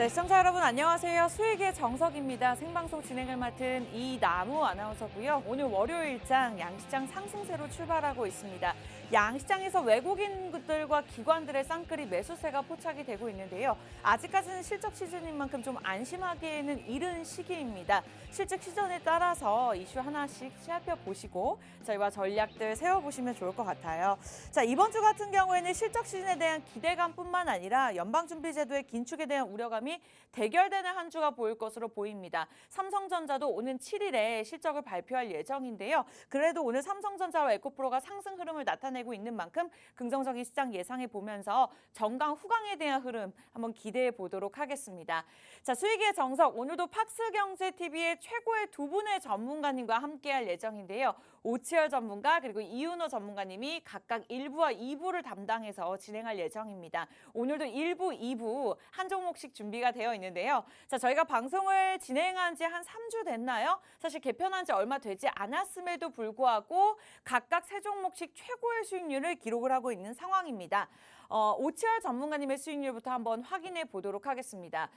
네, 시청자 여러분 안녕하세요. 수익의 정석입니다. 생방송 진행을 맡은 이나무 아나운서고요. 오늘 월요일장 양시장 상승세로 출발하고 있습니다. 양시장에서 외국인들과 기관들의 쌍끌이 매수세가 포착이 되고 있는데요. 아직까지는 실적 시즌인 만큼 좀 안심하기에는 이른 시기입니다. 실적 시즌에 따라서 이슈 하나씩 살펴보시고 저희와 전략들 세워보시면 좋을 것 같아요. 자, 이번 주 같은 경우에는 실적 시즌에 대한 기대감뿐만 아니라 연방준비제도의 긴축에 대한 우려감이 대결되는 한 주가 보일 것으로 보입니다. 삼성전자도 오는 7일에 실적을 발표할 예정인데요. 그래도 오늘 삼성전자와 에코프로가 상승 흐름을 나타내고 있는 만큼 긍정적인 시장 예상해 보면서 정강 후강에 대한 흐름 한번 기대해 보도록 하겠습니다. 자, 수익의 정석 오늘도 팍스경제TV의 최고의 두 분의 전문가님과 함께할 예정인데요. 오치열 전문가 그리고 이윤호 전문가님이 각각 1부와 2부를 담당해서 진행할 예정입니다. 오늘도 1부, 2부 한 종목씩 준비가 되어 있는데요. 자, 저희가 방송을 진행한 지 한 3주 됐나요? 사실 개편한 지 얼마 되지 않았음에도 불구하고 각각 세 종목씩 최고의 수익률을 기록을 하고 있는 상황입니다. 오치열 전문가님의 수익률부터 한번 확인해 보도록 하겠습니다.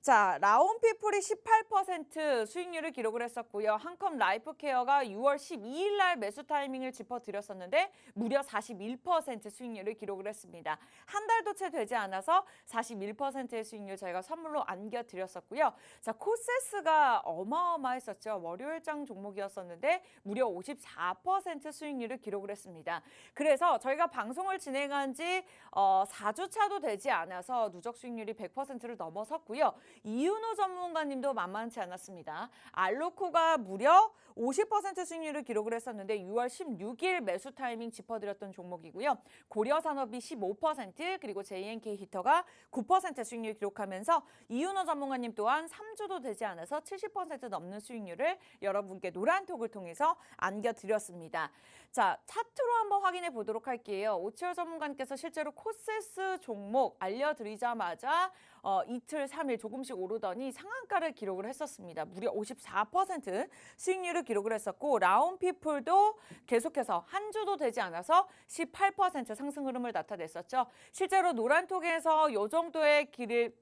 자, 라온피플이 18% 수익률을 기록을 했었고요. 한컴 라이프케어가 6월 12일 날 매수 타이밍을 짚어드렸었는데 무려 41% 수익률을 기록을 했습니다. 한 달도 채 되지 않아서 41%의 수익률 저희가 선물로 안겨드렸었고요. 자, 코세스가 어마어마했었죠. 월요일장 종목이었었는데 무려 54% 수익률을 기록을 했습니다. 그래서 저희가 방송을 진행한 지 4주 차도 되지 않아서 누적 수익률이 100%를 넘어섰고요. 이윤호 전문가님도 만만치 않았습니다. 알로코가 무려 50% 수익률을 기록을 했었는데 6월 16일 매수 타이밍 짚어드렸던 종목이고요. 고려산업이 15% 그리고 JNK 히터가 9% 수익률 기록하면서 이윤호 전문가님 또한 3주도 되지 않아서 70% 넘는 수익률을 여러분께 노란톡을 통해서 안겨드렸습니다. 자, 차트로 한번 확인해 보도록 할게요. 오치열 전문가님께서 실제로 코세스 종목 알려드리자마자 이틀, 3일 조금씩 오르더니 상한가를 기록을 했었습니다. 무려 54% 수익률을 기록을 했었고 라온피플도 계속해서 한 주도 되지 않아서 18% 상승 흐름을 나타냈었죠. 실제로 노란톡에서 이 정도의 길을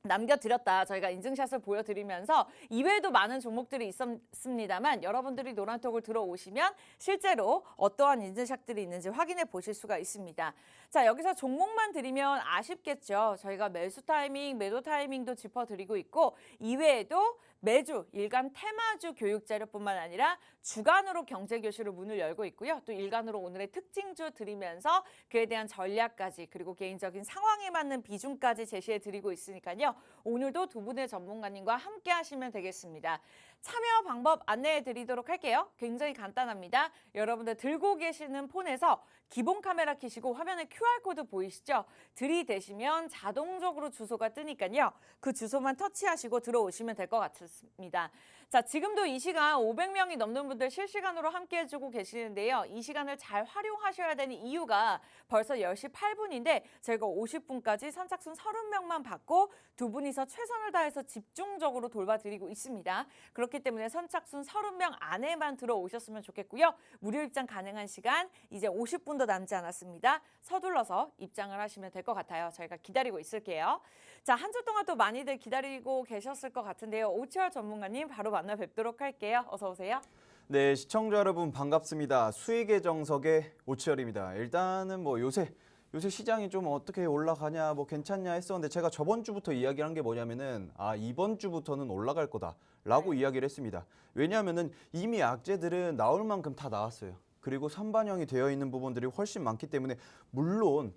남겨드렸다. 저희가 인증샷을 보여드리면서 이외에도 많은 종목들이 있었습니다만 여러분들이 노란톡을 들어오시면 실제로 어떠한 인증샷들이 있는지 확인해 보실 수가 있습니다. 자, 여기서 종목만 드리면 아쉽겠죠. 저희가 매수 타이밍, 매도 타이밍도 짚어드리고 있고 이외에도 매주 일간 테마주 교육자료뿐만 아니라 주간으로 경제교실을 문을 열고 있고요. 또 일간으로 오늘의 특징주 드리면서 그에 대한 전략까지 그리고 개인적인 상황에 맞는 비중까지 제시해드리고 있으니까요. 오늘도 두 분의 전문가님과 함께 하시면 되겠습니다. 참여 방법 안내해 드리도록 할게요. 굉장히 간단합니다. 여러분들 들고 계시는 폰에서 기본 카메라 켜시고 화면에 QR코드 보이시죠? 들이대시면 자동적으로 주소가 뜨니까요. 그 주소만 터치하시고 들어오시면 될 것 같습니다. 자, 지금도 이 시간 500명이 넘는 분들 실시간으로 함께 해주고 계시는데요. 이 시간을 잘 활용하셔야 되는 이유가 벌써 10시 8분인데 저희가 50분까지 선착순 30명만 받고 두 분이서 최선을 다해서 집중적으로 돌봐드리고 있습니다. 그렇기 때문에 선착순 30명 안에만 들어오셨으면 좋겠고요. 무료 입장 가능한 시간 이제 50분도 남지 않았습니다. 서둘러서 입장을 하시면 될 것 같아요. 저희가 기다리고 있을게요. 자, 한 주 동안 또 많이들 기다리고 계셨을 것 같은데요. 오치열 전문가님 바로 만나 뵙도록 할게요. 어서 오세요. 네, 시청자 여러분 반갑습니다. 수익의 정석의 오치열입니다. 일단은 뭐 요새 시장이 좀 어떻게 올라가냐 뭐 괜찮냐 했었는데 제가 저번 주부터 이야기를 한 게 뭐냐면은 이번 주부터는 올라갈 거다라고 이야기를 했습니다. 왜냐하면은 이미 악재들은 나올 만큼 다 나왔어요. 그리고 선반영이 되어 있는 부분들이 훨씬 많기 때문에 물론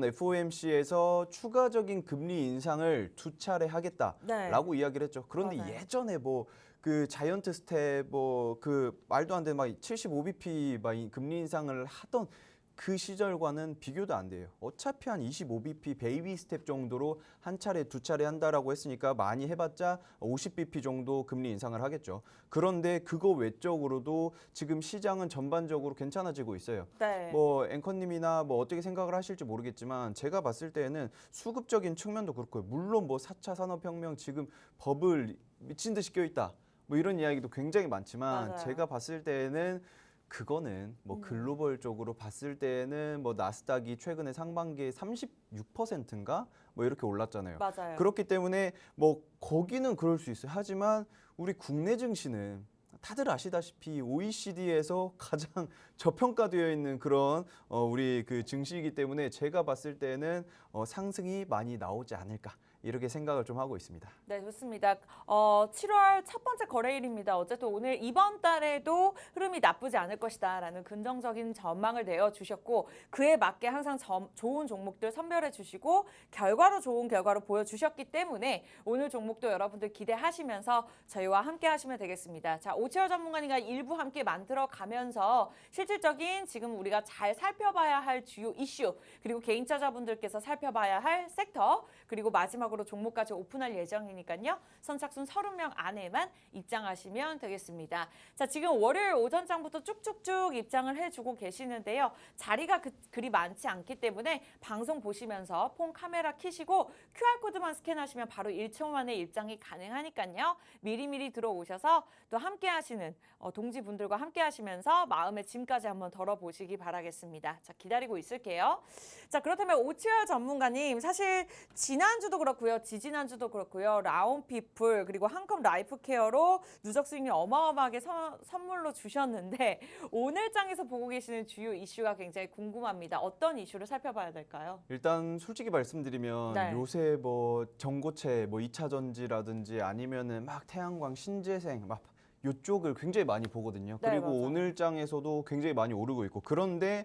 FOMC에서 추가적인 금리 인상을 2차례 하겠다라고 이야기를 했죠. 그런데 맞아요. 예전에 뭐 그 자이언트 스텝 뭐 그 말도 안 되는 막 75bp 막 금리 인상을 하던 그 시절과는 비교도 안 돼요. 어차피 한 25bp 베이비 스텝 정도로 한 차례, 두 차례 한다라고 했으니까 많이 해봤자 50bp 정도 금리 인상을 하겠죠. 그런데 그거 외적으로도 지금 시장은 전반적으로 괜찮아지고 있어요. 네. 뭐 앵커님이나 뭐 어떻게 생각을 하실지 모르겠지만 제가 봤을 때는 수급적인 측면도 그렇고요. 물론 뭐 4차 산업혁명 지금 버블 미친 듯이 껴있다. 뭐 이런 이야기도 굉장히 많지만 맞아요. 제가 봤을 때는 그거는 뭐 글로벌적으로 봤을 때는 뭐 나스닥이 최근에 상반기에 36%인가 뭐 이렇게 올랐잖아요. 맞아요. 그렇기 때문에 뭐 거기는 그럴 수 있어요. 하지만 우리 국내 증시는 다들 아시다시피 OECD에서 가장 저평가되어 있는 그런 우리 그 증시이기 때문에 제가 봤을 때는 상승이 많이 나오지 않을까 이렇게 생각을 좀 하고 있습니다. 네, 좋습니다. 7월 첫 번째 거래일입니다. 어쨌든 오늘 이번 달에도 흐름이 나쁘지 않을 것이다라는 긍정적인 전망을 내어주셨고 그에 맞게 항상 좋은 종목들 선별해 주시고 결과로 좋은 결과로 보여주셨기 때문에 오늘 종목도 여러분들 기대하시면서 저희와 함께 하시면 되겠습니다. 자, 오치열 전문가님과 일부 함께 만들어 가면서 실질적인 지금 우리가 잘 살펴봐야 할 주요 이슈 그리고 개인 투자자분들께서 살펴봐야 할 섹터 그리고 마지막으로 종목까지 오픈할 예정이니까요. 선착순 30명 안에만 입장하시면 되겠습니다. 자, 지금 월요일 오전장부터 쭉쭉쭉 입장을 해주고 계시는데요. 자리가 그리 많지 않기 때문에 방송 보시면서 폰 카메라 켜시고 QR코드만 스캔하시면 바로 1초 만에 입장이 가능하니까요. 미리미리 들어오셔서 또 함께 하시는 동지분들과 함께 하시면서 마음의 짐까지 한번 덜어보시기 바라겠습니다. 자, 기다리고 있을게요. 자, 그렇다면 오치열 전문가님 사실 지난주도 그렇고요. 지지난주도 그렇고요. 라온피플 그리고 한컴 라이프케어로 누적 수익률 어마어마하게 선물로 주셨는데 오늘 장에서 보고 계시는 주요 이슈가 굉장히 궁금합니다. 어떤 이슈를 살펴봐야 될까요? 일단 솔직히 말씀드리면 네. 요새 뭐 전고체 뭐 2차 전지라든지 아니면은 막 태양광 신재생 막 요쪽을 굉장히 많이 보거든요. 네, 그리고 맞아요. 오늘 장에서도 굉장히 많이 오르고 있고 그런데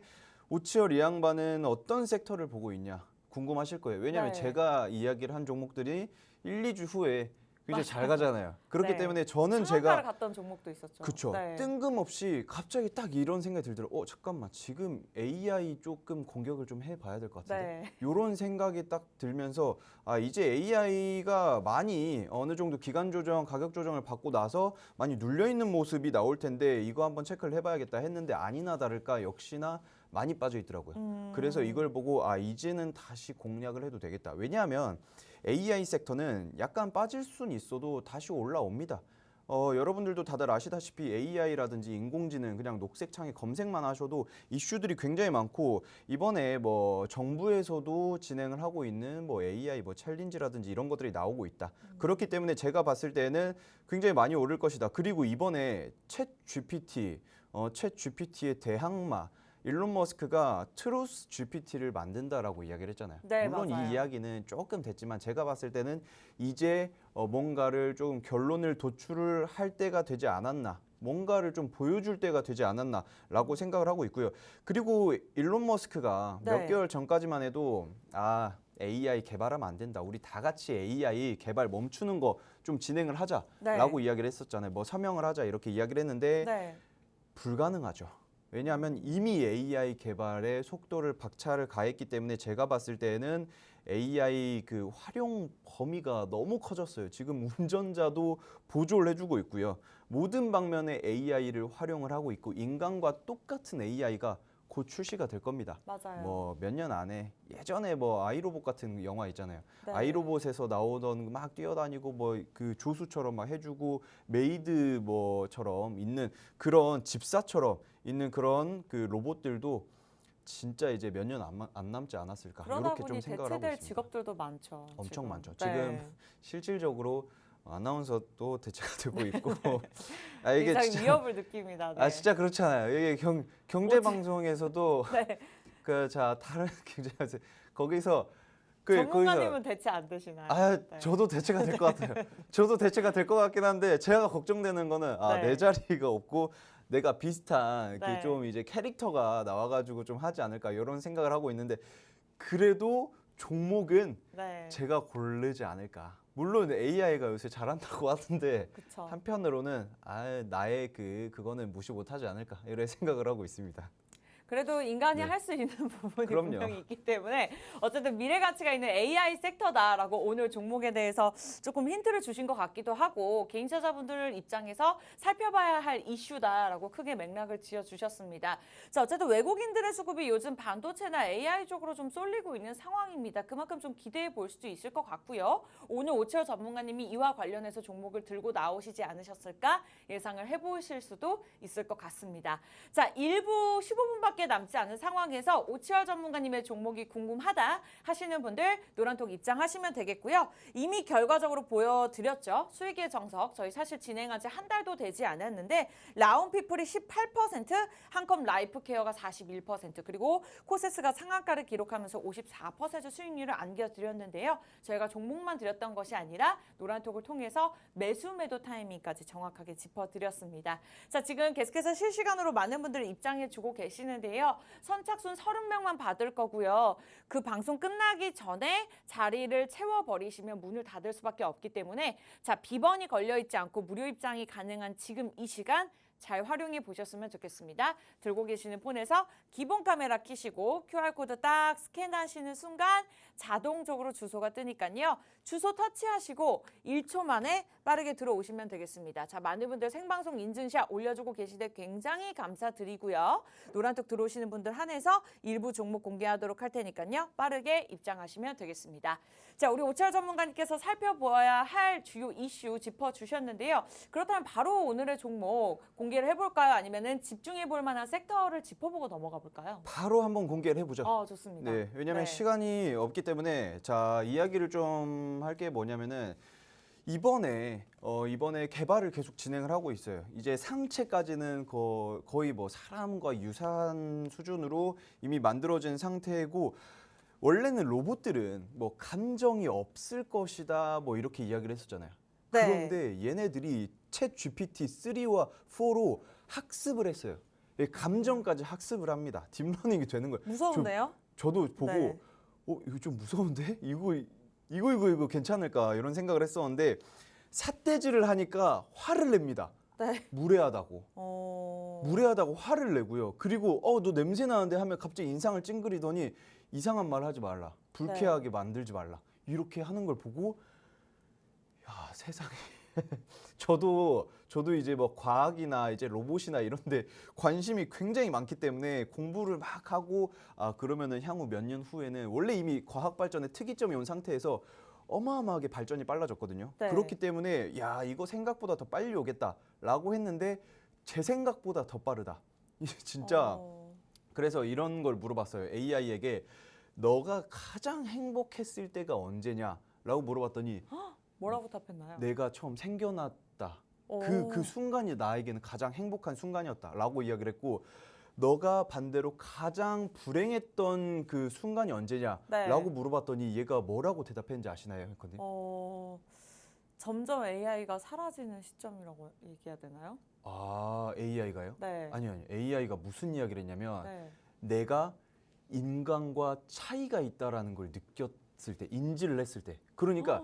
오치열 이 양반은 어떤 섹터를 보고 있냐 궁금하실 거예요. 왜냐하면 네. 제가 이야기를 한 종목들이 1, 2주 후에 굉장히 잘 맞아요. 가잖아요. 그렇기 네. 때문에 저는 상한가를 제가 갔던 종목도 있었죠. 그쵸. 네. 뜬금없이 갑자기 딱 이런 생각이 들더라고요. 잠깐만 지금 AI 조금 공격을 좀 해봐야 될 것 같은데. 네. 이런 생각이 딱 들면서 이제 AI가 많이 어느 정도 기간 조정, 가격 조정을 받고 나서 많이 눌려 있는 모습이 나올 텐데 이거 한번 체크를 해봐야겠다 했는데 아니나 다를까 역시나 많이 빠져 있더라고요. 그래서 이걸 보고 이제는 다시 공략을 해도 되겠다. 왜냐하면 AI 섹터는 약간 빠질 수는 있어도 다시 올라옵니다. 여러분들도 다들 아시다시피 AI라든지 인공지능 그냥 녹색 창에 검색만 하셔도 이슈들이 굉장히 많고 이번에 뭐 정부에서도 진행을 하고 있는 뭐 AI 뭐 챌린지라든지 이런 것들이 나오고 있다. 그렇기 때문에 제가 봤을 때는 굉장히 많이 오를 것이다. 그리고 이번에 챗 GPT의 대항마 일론 머스크가 트루스 GPT를 만든다라고 이야기를 했잖아요. 네, 물론 맞아요. 이 이야기는 조금 됐지만 제가 봤을 때는 이제 뭔가를 조금 결론을 도출을 할 때가 되지 않았나. 뭔가를 좀 보여줄 때가 되지 않았나라고 생각을 하고 있고요. 그리고 일론 머스크가 몇 네. 개월 전까지만 해도 AI 개발하면 안 된다. 우리 다 같이 AI 개발 멈추는 거 좀 진행을 하자라고 네. 이야기를 했었잖아요. 뭐 서명을 하자 이렇게 이야기를 했는데 네. 불가능하죠. 왜냐하면 이미 AI 개발의 속도를 박차를 가했기 때문에 제가 봤을 때는 AI 그 활용 범위가 너무 커졌어요. 지금 운전자도 보조를 해주고 있고요. 모든 방면에 AI를 활용을 하고 있고 인간과 똑같은 AI가 곧 출시가 될 겁니다. 맞아요. 뭐 몇 년 안에 예전에 뭐 아이로봇 같은 영화 있잖아요. 네. 아이로봇에서 나오던 막 뛰어다니고 뭐 그 조수처럼 막 해주고 메이드 뭐처럼 있는 그런 집사처럼 있는 그런 그 로봇들도 진짜 이제 몇 년 안 남지 않았을까 그러다 이렇게 좀 보니 생각을 하고 대체될 있습니다. 직업들도 많죠. 엄청 지금. 많죠. 네. 지금 실질적으로 아나운서도 대체가 되고 있고 이게 굉장히 진짜 위협을 느낍니다. 네. 진짜 그렇잖아요. 이게 경제 방송에서도 네. 다른 경제 거기서 전문가님은 대체 안 되시나요? 네. 저도 대체가 될 것 같아요. 저도 대체가 될 것 같긴 한데 제가 걱정되는 거는 네. 내 자리가 없고 내가 비슷한 네. 그 좀 이제 캐릭터가 나와가지고 좀 하지 않을까 이런 생각을 하고 있는데 그래도 종목은 네. 제가 고르지 않을까. 물론 AI가 요새 잘한다고 하는데 그쵸. 한편으로는 나의 그거는 무시 못하지 않을까 이런 생각을 하고 있습니다. 그래도 인간이 네. 할 수 있는 부분이 그럼요. 분명히 있기 때문에 어쨌든 미래 가치가 있는 AI 섹터다라고 오늘 종목에 대해서 조금 힌트를 주신 것 같기도 하고 개인 투자자분들 입장에서 살펴봐야 할 이슈다라고 크게 맥락을 지어주셨습니다. 자, 어쨌든 외국인들의 수급이 요즘 반도체나 AI 쪽으로 좀 쏠리고 있는 상황입니다. 그만큼 좀 기대해 볼 수도 있을 것 같고요. 오늘 오치열 전문가님이 이와 관련해서 종목을 들고 나오시지 않으셨을까 예상을 해보실 수도 있을 것 같습니다. 자, 1부 15분밖에 남지 않은 상황에서 오치열 전문가님의 종목이 궁금하다 하시는 분들 노란톡 입장하시면 되겠고요. 이미 결과적으로 보여드렸죠. 수익의 정석 저희 사실 진행한 지 한 달도 되지 않았는데 라운피플이 18%, 한컴 라이프케어가 41%, 그리고 코세스가 상한가를 기록하면서 54% 수익률을 안겨드렸는데요. 저희가 종목만 드렸던 것이 아니라 노란톡을 통해서 매수 매도 타이밍까지 정확하게 짚어드렸습니다. 자, 지금 계속해서 실시간으로 많은 분들 입장해 주고 계시는데요. 선착순 30명만 받을 거고요. 그 방송 끝나기 전에 자리를 채워버리시면 문을 닫을 수밖에 없기 때문에 자, 비번이 걸려있지 않고 무료 입장이 가능한 지금 이 시간 잘 활용해 보셨으면 좋겠습니다. 들고 계시는 폰에서 기본 카메라 켜시고 QR코드 딱 스캔하시는 순간 자동적으로 주소가 뜨니까요. 주소 터치하시고 1초 만에 빠르게 들어오시면 되겠습니다. 자, 많은 분들 생방송 인증샷 올려주고 계시대 굉장히 감사드리고요. 노란톡 들어오시는 분들 한해서 일부 종목 공개하도록 할 테니까요. 빠르게 입장하시면 되겠습니다. 자, 우리 오치열 전문가님께서 살펴보아야 할 주요 이슈 짚어주셨는데요. 그렇다면 바로 오늘의 종목 공개를 해볼까요? 아니면은 집중해볼 만한 섹터를 짚어보고 넘어가 볼까요? 바로 한번 공개를 해보죠. 좋습니다. 네, 왜냐하면 네. 시간이 없기 때문에 자 이야기를 좀 할 게 뭐냐면은 이번에 개발을 계속 진행을 하고 있어요. 이제 상체까지는 거의 뭐 사람과 유사한 수준으로 이미 만들어진 상태고 원래는 로봇들은 뭐 감정이 없을 것이다 뭐 이렇게 이야기를 했었잖아요. 네. 그런데 얘네들이 챗 GPT-3와 4로 학습을 했어요. 예, 감정까지 학습을 합니다. 딥러닝이 되는 거예요. 무서운데요? 저도 보고 네. 이거 좀 무서운데? 이거 괜찮을까? 이런 생각을 했었는데 삿대질을 하니까 화를 냅니다. 네. 무례하다고. 무례하다고 화를 내고요. 그리고 너 냄새 나는데 하면 갑자기 인상을 찡그리더니 이상한 말 하지 말라. 불쾌하게 만들지 말라. 이렇게 하는 걸 보고 야, 세상에. 저도 이제 뭐 과학이나 이제 로봇이나 이런 데 관심이 굉장히 많기 때문에 공부를 막 하고 그러면은 향후 몇 년 후에는 원래 이미 과학 발전의 특이점이 온 상태에서 어마어마하게 발전이 빨라졌거든요. 네. 그렇기 때문에 야, 이거 생각보다 더 빨리 오겠다라고 했는데 제 생각보다 더 빠르다. 이게 진짜 그래서 이런 걸 물어봤어요. AI에게 너가 가장 행복했을 때가 언제냐라고 물어봤더니 뭐라고 답했나요? 내가 처음 생겨났다. 오. 그 순간이 나에게는 가장 행복한 순간이었다라고 이야기를 했고 너가 반대로 가장 불행했던 그 순간이 언제냐라고 네. 물어봤더니 얘가 뭐라고 대답했는지 아시나요, 앵커님? 점점 AI가 사라지는 시점이라고 얘기해야 되나요? AI가요? 네. 아니요. AI가 무슨 이야기를 했냐면 네. 내가 인간과 차이가 있다라는 걸 느꼈을 때, 인지를 했을 때. 그러니까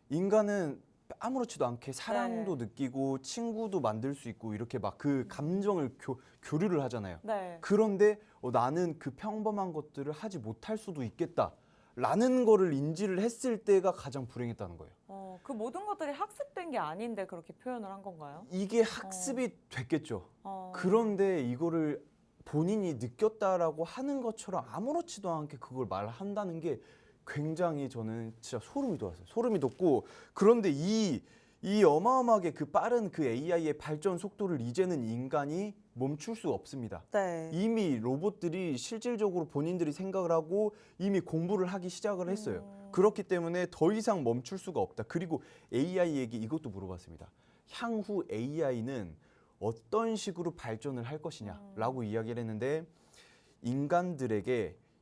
인간은 아무렇지도 않게 사랑도 느끼고 친구도 만들 수 있고 이렇게 막 그 감정을 교류를 하잖아요. 네. 그런데 나는 그 평범한 것들을 하지 못할 수도 있겠다라는 거를 인지를 했을 때가 가장 불행했다는 거예요. 그 모든 것들이 학습된 게 아닌데 그렇게 표현을 한 건가요? 이게 학습이 됐겠죠. 어. 그런데 이거를 본인이 느꼈다라고 하는 것처럼 아무렇지도 않게 그걸 말한다는 게 굉장히 저는 진짜 소름이 돋았어요. 소름이 돋고 그런데 이 어마어마하게 그 빠른 그 AI의 발전 속도를 이제는 인간이 멈출 수 없습니다. 네. 이미 로봇들이 실질적으로 본인들이 생각을 하고 이미 공부를 하기 시작을 했어요. 그렇기 때문에 더 이상 멈출 수가 없다. 그리고 AI에게 이것도 물어봤습니다. 향후 AI는 어떤 식으로 발전을 할 것이냐라고 이야기를 했는데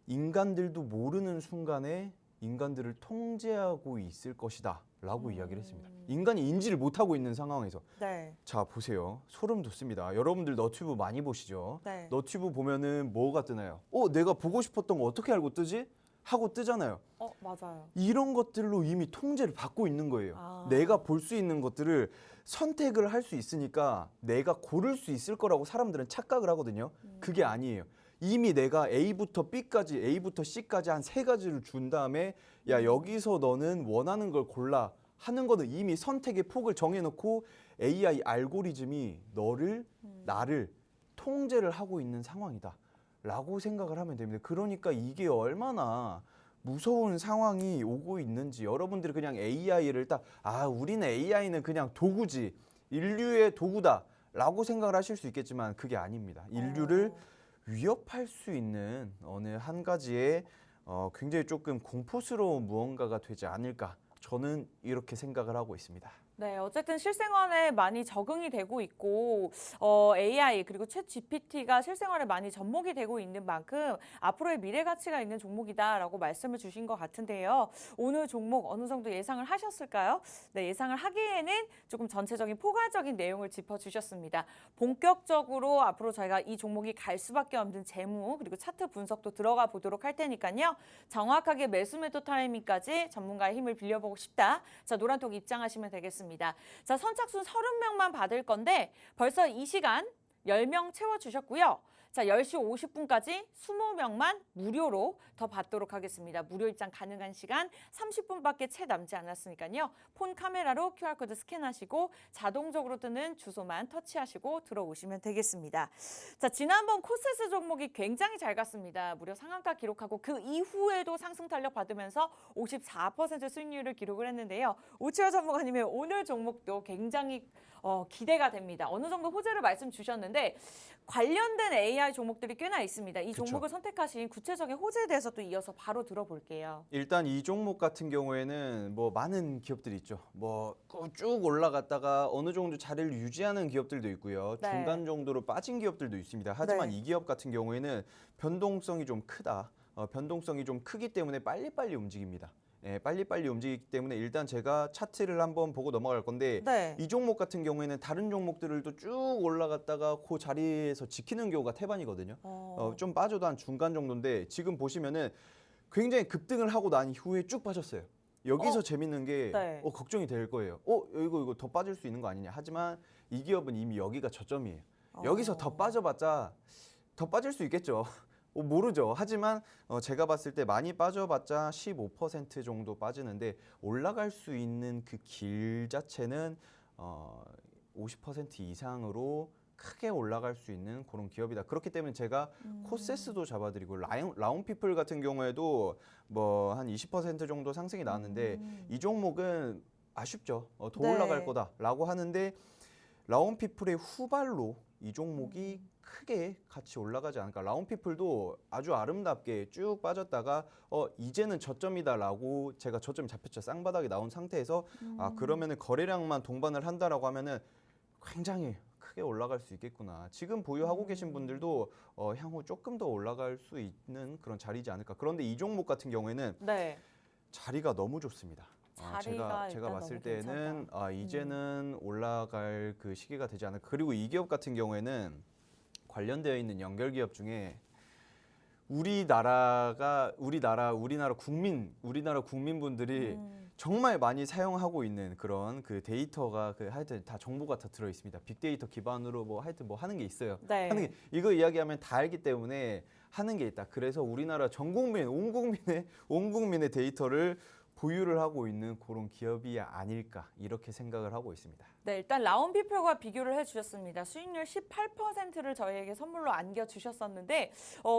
인간들도 모르는 순간에 인간들을 통제하고 있을 것이다 라고 이야기를 했습니다. 인간이 인지를 못하고 있는 상황에서 네. 자 보세요. 소름 돋습니다. 여러분들 너튜브 많이 보시죠? 네. 너튜브 보면은 뭐가 뜨나요? 내가 보고 싶었던 거 어떻게 알고 뜨지? 하고 뜨잖아요. 맞아요. 이런 것들로 이미 통제를 받고 있는 거예요. 아. 내가 볼 수 있는 것들을 선택을 할 수 있으니까 내가 고를 수 있을 거라고 사람들은 착각을 하거든요. 그게 아니에요. 이미 내가 A부터 B까지, A부터 C까지 한 3가지를 준 다음에 야, 여기서 너는 원하는 걸 골라 하는 거는 이미 선택의 폭을 정해놓고 AI 알고리즘이 나를 통제를 하고 있는 상황이다 라고 생각을 하면 됩니다. 그러니까 이게 얼마나 무서운 상황이 오고 있는지 여러분들이 그냥 AI를 우리는 AI는 그냥 도구지, 인류의 도구다 라고 생각을 하실 수 있겠지만 그게 아닙니다. 인류를 위협할 수 있는 어느 한 가지의 굉장히 조금 공포스러운 무언가가 되지 않을까, 저는 이렇게 생각을 하고 있습니다. 네, 어쨌든 실생활에 많이 적응이 되고 있고 AI 그리고 챗 GPT가 실생활에 많이 접목이 되고 있는 만큼 앞으로의 미래 가치가 있는 종목이다라고 말씀을 주신 것 같은데요. 오늘 종목 어느 정도 예상을 하셨을까요? 네, 예상을 하기에는 조금 전체적인 포괄적인 내용을 짚어주셨습니다. 본격적으로 앞으로 저희가 이 종목이 갈 수밖에 없는 재무 그리고 차트 분석도 들어가 보도록 할 테니까요. 정확하게 매수 매도 타이밍까지 전문가의 힘을 빌려보고 싶다. 자, 노란톡 입장하시면 되겠습니다. 자, 선착순 30명만 받을 건데 벌써 이 시간 10명 채워주셨고요. 자, 10시 50분까지 20명만 무료로 더 받도록 하겠습니다. 무료 입장 가능한 시간 30분밖에 채 남지 않았으니까요. 폰 카메라로 QR코드 스캔하시고 자동적으로 뜨는 주소만 터치하시고 들어오시면 되겠습니다. 자, 지난번 코세스 종목이 굉장히 잘 갔습니다. 무려 상한가 기록하고 그 이후에도 상승 탄력 받으면서 54% 수익률을 기록을 했는데요. 오치열 전문가님의 오늘 종목도 굉장히 기대가 됩니다. 어느 정도 호재를 말씀 주셨는데 관련된 AI 종목들이 꽤나 있습니다. 이 그쵸. 종목을 선택하신 구체적인 호재에 대해서 또 이어서 바로 들어볼게요. 일단 이 종목 같은 경우에는 뭐 많은 기업들이 있죠. 뭐 쭉 올라갔다가 어느 정도 자리를 유지하는 기업들도 있고요. 네. 중간 정도로 빠진 기업들도 있습니다. 하지만 네. 이 기업 같은 경우에는 변동성이 좀 크다. 변동성이 좀 크기 때문에 빨리빨리 움직입니다. 예, 빨리빨리 움직이기 때문에 일단 제가 차트를 한번 보고 넘어갈 건데 네. 이 종목 같은 경우에는 다른 종목들도 쭉 올라갔다가 그 자리에서 지키는 경우가 태반이거든요. 좀 빠져도 한 중간 정도인데 지금 보시면은 굉장히 급등을 하고 난 이후에 쭉 빠졌어요. 여기서 재밌는 게 네. 걱정이 될 거예요. 이거 더 빠질 수 있는 거 아니냐. 하지만 이 기업은 이미 여기가 저점이에요. 여기서 더 빠져봤자 더 빠질 수 있겠죠. 모르죠. 하지만 제가 봤을 때 많이 빠져봤자 15% 정도 빠지는데 올라갈 수 있는 그 길 자체는 50% 이상으로 크게 올라갈 수 있는 그런 기업이다. 그렇기 때문에 제가 코세스도 잡아드리고 라운피플 같은 경우에도 뭐 한 20% 정도 상승이 나왔는데 이 종목은 아쉽죠. 더 네. 올라갈 거다라고 하는데 라운피플의 후발로 이 종목이 크게 같이 올라가지 않을까. 라운피플도 아주 아름답게 쭉 빠졌다가 이제는 저점이다라고 제가 저점이 잡혔죠. 쌍바닥이 나온 상태에서 그러면은 거래량만 동반을 한다라고 하면은 굉장히 크게 올라갈 수 있겠구나. 지금 보유하고 계신 분들도 향후 조금 더 올라갈 수 있는 그런 자리지 않을까. 그런데 이 종목 같은 경우에는 네. 자리가 너무 좋습니다. 자리가 제가 일단 봤을 너무 때는 괜찮다. 이제는 올라갈 그 시기가 되지 않을까. 그리고 이 기업 같은 경우에는 관련되어 있는 연결 기업 중에 우리나라 국민분들이 정말 많이 사용하고 있는 그런 그 데이터가 하여튼 다 정보가 다 들어 있습니다. 빅데이터 기반으로 뭐 하여튼 뭐 하는 게 있어요. 네. 하는 게 이거 이야기하면 다 알기 때문에 하는 게 있다. 그래서 우리나라 온 국민의 데이터를 보유를 하고 있는 그런 기업이 아닐까 이렇게 생각을 하고 있습니다. 네, 일단 라운피플과 비교를 해주셨습니다. 수익률 18%를 저희에게 선물로 안겨주셨었는데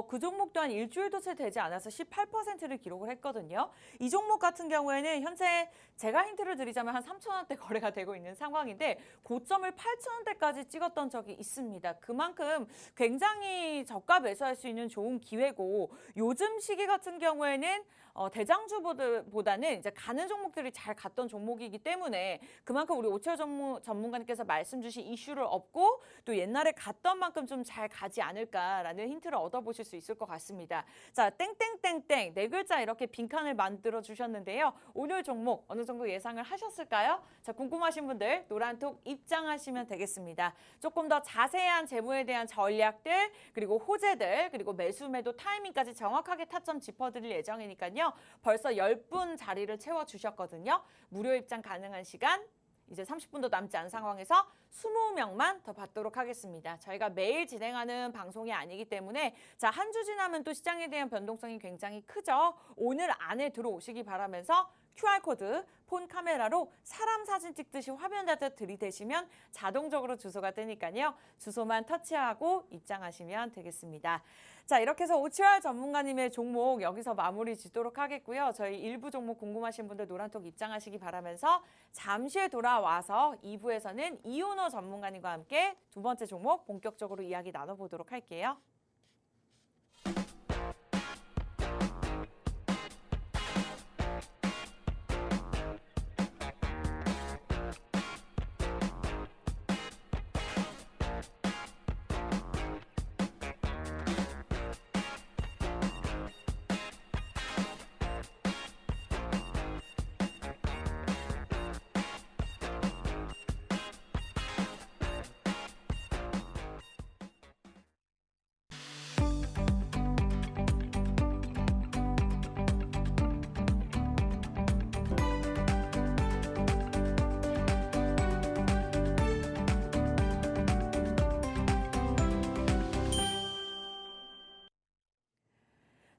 그 종목 또한 일주일도 채 되지 않아서 18%를 기록을 했거든요. 이 종목 같은 경우에는 현재 제가 힌트를 드리자면 한 3,000원대 거래가 되고 있는 상황인데 고점을 8,000원대까지 찍었던 적이 있습니다. 그만큼 굉장히 저가 매수할 수 있는 좋은 기회고 요즘 시기 같은 경우에는 대장주보다는 이제 가는 종목들이 잘 갔던 종목이기 때문에 그만큼 우리 오철 전문가님께서 말씀 주신 이슈를 얻고 또 옛날에 갔던 만큼 좀 잘 가지 않을까라는 힌트를 얻어보실 수 있을 것 같습니다. 자, 땡땡땡땡 네 글자 이렇게 빈칸을 만들어 주셨는데요. 오늘 종목 어느 정도 예상을 하셨을까요? 자, 궁금하신 분들 노란톡 입장하시면 되겠습니다. 조금 더 자세한 재무에 대한 전략들 그리고 호재들 그리고 매수 매도 타이밍까지 정확하게 타점 짚어드릴 예정이니까요. 벌써 10분 자리를 채워주셨거든요. 무료 입장 가능한 시간 이제 30분도 남지 않은 상황에서 20명만 더 받도록 하겠습니다. 저희가 매일 진행하는 방송이 아니기 때문에 자, 한 주 지나면 또 시장에 대한 변동성이 굉장히 크죠. 오늘 안에 들어오시기 바라면서 QR코드, 폰 카메라로 사람 사진 찍듯이 화면에다 들이대시면 자동적으로 주소가 뜨니까요. 주소만 터치하고 입장하시면 되겠습니다. 자, 이렇게 해서 오치월 전문가님의 종목 여기서 마무리 짓도록 하겠고요. 저희 일부 종목 궁금하신 분들 노란톡 입장하시기 바라면서 잠시 후에 돌아와서 2부에서는 이윤호 전문가님과 함께 두 번째 종목 본격적으로 이야기 나눠보도록 할게요.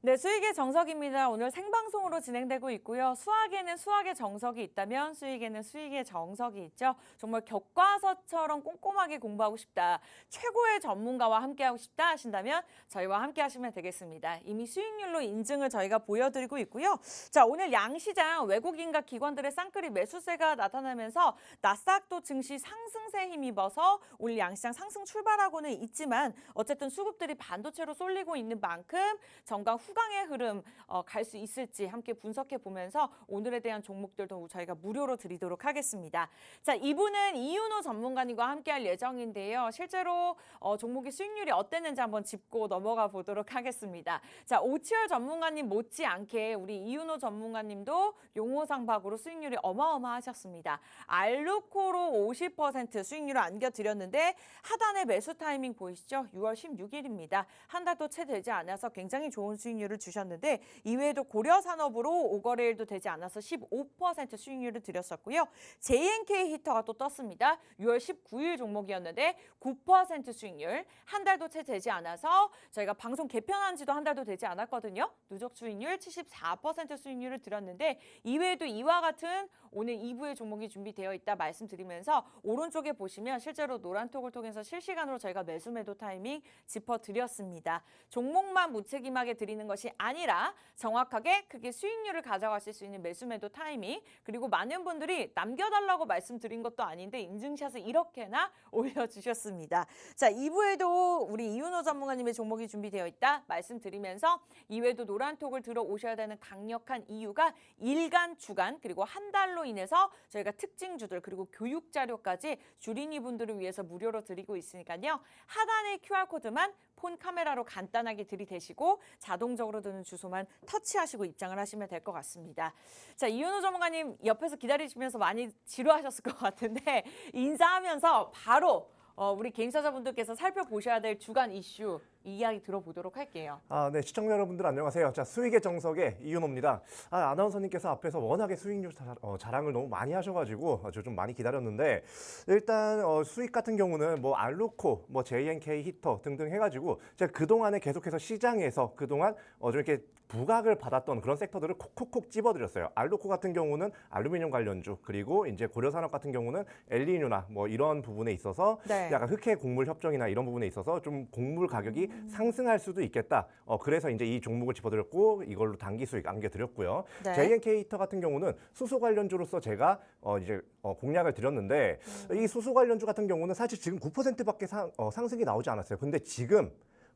네, 수익의 정석입니다. 오늘 생방송으로 진행되고 있고요. 수학에는 수학의 정석이 있다면 수익에는 수익의 정석이 있죠. 정말 교과서처럼 꼼꼼하게 공부하고 싶다. 최고의 전문가와 함께하고 싶다 하신다면 저희와 함께 하시면 되겠습니다. 이미 수익률로 인증을 저희가 보여드리고 있고요. 자, 오늘 양시장 외국인과 기관들의 쌍끌이 매수세가 나타나면서 나스닥도 증시 상승세 힘입어서 오늘 양시장 상승 출발하고는 있지만 어쨌든 수급들이 반도체로 쏠리고 있는 만큼 정강 후강의 흐름 갈 수 있을지 함께 분석해 보면서 오늘에 대한 종목들도 저희가 무료로 드리도록 하겠습니다. 자, 이분은 이윤호 전문가님과 함께 할 예정인데요. 실제로 종목의 수익률이 어땠는지 한번 짚고 넘어가 보도록 하겠습니다. 자, 오치열 전문가님 못지않게 우리 이윤호 전문가님도 용호상박으로 수익률이 어마어마하셨습니다. 알루코로 50% 수익률을 안겨드렸는데 하단의 매수 타이밍 보이시죠? 6월 16일입니다. 한 달도 채 되지 않아서 굉장히 좋은 수익률을 주셨는데 이외에도 고려산업으로 5거래일도 되지 않아서 15% 수익률을 드렸었고요. JNK 히터가 또 떴습니다. 6월 19일 종목이었는데 9% 수익률, 한 달도 채 되지 않아서 저희가 방송 개편한 지도 한 달도 되지 않았거든요. 누적 수익률 74% 수익률을 드렸는데 이외에도 이와 같은 오늘 2부의 종목이 준비되어 있다 말씀드리면서 오른쪽에 보시면 실제로 노란톡을 통해서 실시간으로 저희가 매수 매도 타이밍 짚어드렸습니다. 종목만 무책임하게 드리는 것이 아니라 정확하게 크게 수익률을 가져가실 수 있는 매수 매도 타이밍 그리고 많은 분들이 남겨달라고 말씀드린 것도 아닌데 인증샷을 이렇게나 올려주셨습니다. 자, 2부에도 우리 이윤호 전문가님의 종목이 준비되어 있다 말씀드리면서 이외에도 노란톡을 들어오셔야 되는 강력한 이유가 일간, 주간 그리고 한 달로 인해서 저희가 특징주들 그리고 교육 자료까지 주린이 분들을 위해서 무료로 드리고 있으니까요. 하단의 QR코드만 폰 카메라로 간단하게 들이대시고 자동적으로 드는 주소만 터치하시고 입장을 하시면 될 것 같습니다. 자, 이윤호 전문가님 옆에서 기다리시면서 많이 지루하셨을 것 같은데 인사하면서 바로 우리 개인사자분들께서 살펴보셔야 될 주간 이슈 이야기 들어보도록 할게요. 네, 시청자 여러분들 안녕하세요. 자, 수익의 정석의 이윤호입니다. 아나운서님께서 앞에서 워낙에 수익률 자랑을 너무 많이 하셔가지고 저 좀 많이 기다렸는데 일단 수익 같은 경우는 뭐 알루코, 뭐 JNK 히터 등등 해가지고 제가 그동안에 계속해서 시장에서 그동안 좀 이렇게 부각을 받았던 그런 섹터들을 콕콕콕 찝어드렸어요. 알루코 같은 경우는 알루미늄 관련주, 그리고 이제 고려산업 같은 경우는 엘니뇨나 뭐 이런 부분에 있어서 네. 약간 흑해 곡물 협정이나 이런 부분에 있어서 좀 곡물 가격이 상승할 수도 있겠다. 그래서 이제 이 종목을 짚어드렸고 이걸로 단기 수익 안겨드렸고요. 네. JNK 히터 같은 경우는 수소 관련주로서 제가 이제 공략을 드렸는데 이 수소 관련주 같은 경우는 사실 지금 9%밖에 상승이 나오지 않았어요. 근데 지금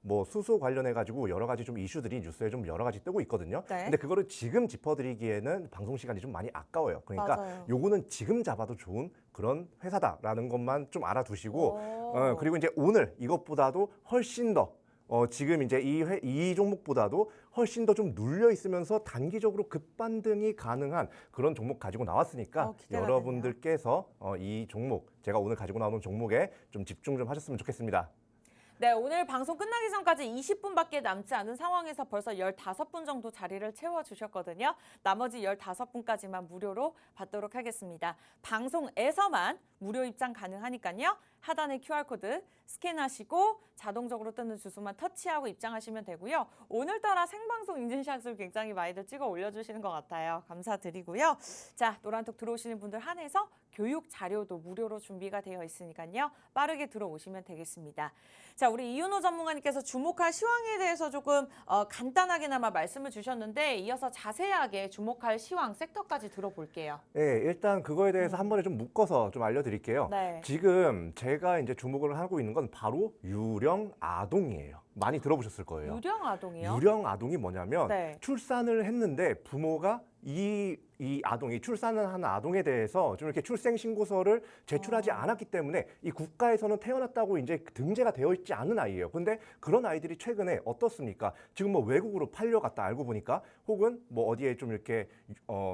뭐 수소 관련해 가지고 여러 가지 좀 이슈들이 뉴스에 좀 여러 가지 뜨고 있거든요. 네. 근데 그거를 지금 짚어드리기에는 방송 시간이 좀 많이 아까워요. 그러니까 맞아요. 요거는 지금 잡아도 좋은 그런 회사다라는 것만 좀 알아두시고 오. 그리고 이제 오늘 이것보다도 훨씬 더 지금 이제 이 종목보다도 훨씬 더 좀 눌려 있으면서 단기적으로 급반등이 가능한 그런 종목 가지고 나왔으니까 기대가 여러분들께서 이 종목 제가 오늘 가지고 나오는 종목에 좀 집중 좀 하셨으면 좋겠습니다. 네, 오늘 방송 끝나기 전까지 20분밖에 남지 않은 상황에서 벌써 15분 정도 자리를 채워주셨거든요. 나머지 15분까지만 무료로 받도록 하겠습니다. 방송에서만 무료 입장 가능하니까요. 하단의 QR코드 스캔하시고 자동적으로 뜨는 주소만 터치하고 입장하시면 되고요. 오늘따라 생방송 인증샷을 굉장히 많이들 찍어 올려주시는 것 같아요. 감사드리고요. 자, 노란톡 들어오시는 분들 한해서 교육 자료도 무료로 준비가 되어 있으니까요. 빠르게 들어오시면 되겠습니다. 자, 우리 이윤호 전문가님께서 주목할 시황에 대해서 조금 간단하게나마 말씀을 주셨는데 이어서 자세하게 주목할 시황 섹터까지 들어볼게요. 네, 일단 그거에 대해서 한 번에 좀 묶어서 좀 알려드릴게요. 네. 지금 제가 이제 주목을 하고 있는 건 바로 유령 아동이에요. 많이 들어보셨을 거예요. 유령 아동이요? 유령 아동이 뭐냐면 네. 출산을 했는데 부모가 이 아동이 출산을 한 아동에 대해서 좀 이렇게 출생 신고서를 제출하지 않았기 때문에 이 국가에서는 태어났다고 이제 등재가 되어 있지 않은 아이예요. 근데 그런 아이들이 최근에 어떻습니까? 지금 뭐 외국으로 팔려갔다 알고 보니까 혹은 뭐 어디에 좀 이렇게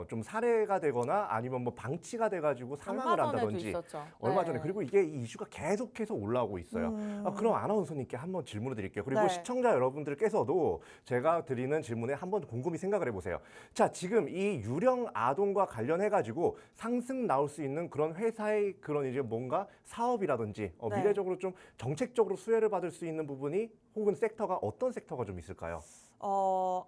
좀 살해가 되거나 아니면 뭐 방치가 돼가지고 사망을 얼마 전에도 한다든지 있었죠. 얼마 네. 전에 그리고 이게 이 이슈가 계속해서 올라오고 있어요. 그럼 아나운서님께 한번 질문을 드릴게요. 그리고 네. 시청자 여러분들께서도 제가 드리는 질문에 한번 곰곰이 생각을 해보세요. 자, 지금 이 유령 아동과 관련해가지고 상승 나올 수 있는 그런 회사의 그런 이제 뭔가 사업이라든지 네. 미래적으로 좀 정책적으로 수혜를 받을 수 있는 부분이 혹은 섹터가 어떤 섹터가 좀 있을까요?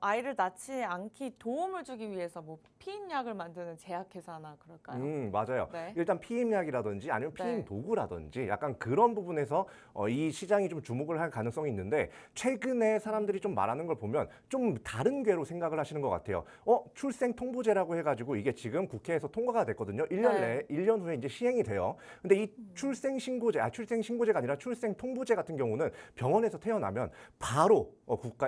아이를 낳지 않기 도움을 주기 위해서 뭐 피임약을 만드는 제약회사나 그럴까요? 맞아요. 네. 일단 피임약이라든지 아니면 피임 네. 도구라든지 약간 그런 부분에서 이 시장이 좀 주목을 할 가능성이 있는데 최근에 사람들이 좀 말하는 걸 보면 좀 다른 궤로 생각을 하시는 것 같아요. 출생 통보제라고 해가지고 이게 지금 국회에서 통과가 됐거든요. 1년 네. 내에 1년 후에 이제 시행이 돼요. 근데 이 출생 신고제가 아니라 출생 통보제 같은 경우는 병원에서 태어나면 바로